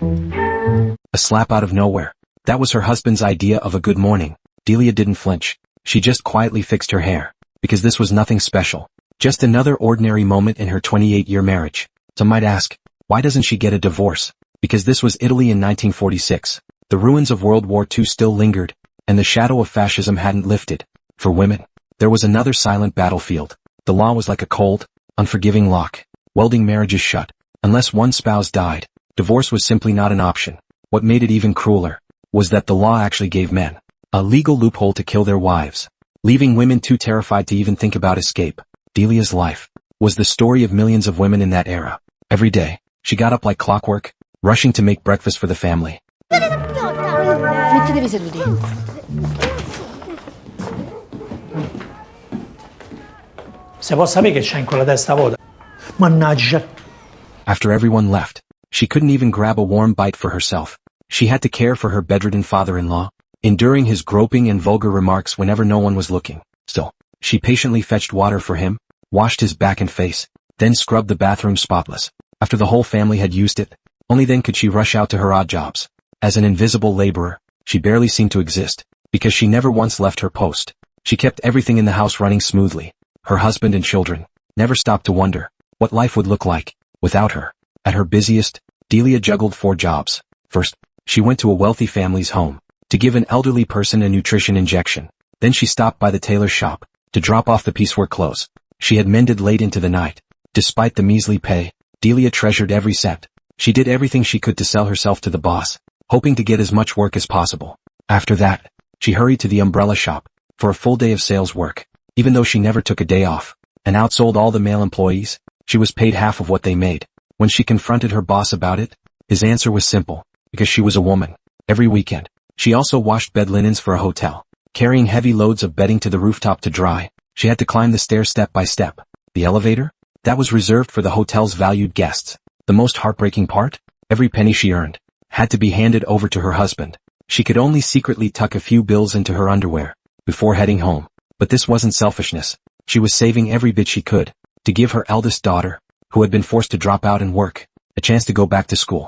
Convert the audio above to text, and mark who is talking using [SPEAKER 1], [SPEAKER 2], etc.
[SPEAKER 1] A slap out of nowhere. That was her husband's idea of a good morning. Delia didn't flinch. She just quietly fixed her hair. Because this was nothing special. Just another ordinary moment in her 28-year marriage. Some might ask, why doesn't she get a divorce? Because this was Italy in 1946. The ruins of World War II still lingered, and the shadow of fascism hadn't lifted. For women, there was another silent battlefield. The law was like a cold, unforgiving lock, welding marriages shut. Unless one spouse died, divorce was simply not an option. What made it even crueler was that the law actually gave men a legal loophole to kill their wives, leaving women too terrified to even think about escape. Delia's life was the story of millions of women in that era. Every day, she got up like clockwork, rushing to make breakfast for the family.
[SPEAKER 2] Mettetevi sedute.
[SPEAKER 3] Se può sapere che c'è in quella testa vuota. Mannaggia.
[SPEAKER 1] After everyone left, she couldn't even grab a warm bite for herself. She had to care for her bedridden father-in-law, enduring his groping and vulgar remarks whenever no one was looking. Still, she patiently fetched water for him, washed his back and face, then scrubbed the bathroom spotless. After the whole family had used it, only then could she rush out to her odd jobs. As an invisible laborer, she barely seemed to exist, because she never once left her post. She kept everything in the house running smoothly. Her husband and children never stopped to wonder what life would look like without her. At her busiest, Delia juggled 4 jobs. First, she went to a wealthy family's home to give an elderly person a nutrition injection. Then she stopped by the tailor's shop to drop off the piecework clothes she had mended late into the night. Despite the measly pay, Delia treasured every cent. She did everything she could to sell herself to the boss, hoping to get as much work as possible. After that, she hurried to the umbrella shop for a full day of sales work. Even though she never took a day off and outsold all the male employees, she was paid half of what they made. When she confronted her boss about it, his answer was simple: because she was a woman. Every weekend, she also washed bed linens for a hotel, carrying heavy loads of bedding to the rooftop to dry. She had to climb the stairs step by step. The elevator? That was reserved for the hotel's valued guests. The most heartbreaking part? Every penny she earned had to be handed over to her husband. She could only secretly tuck a few bills into her underwear before heading home. But this wasn't selfishness. She was saving every bit she could to give her eldest daughter, who had been forced to drop out and work, a chance to go back to school.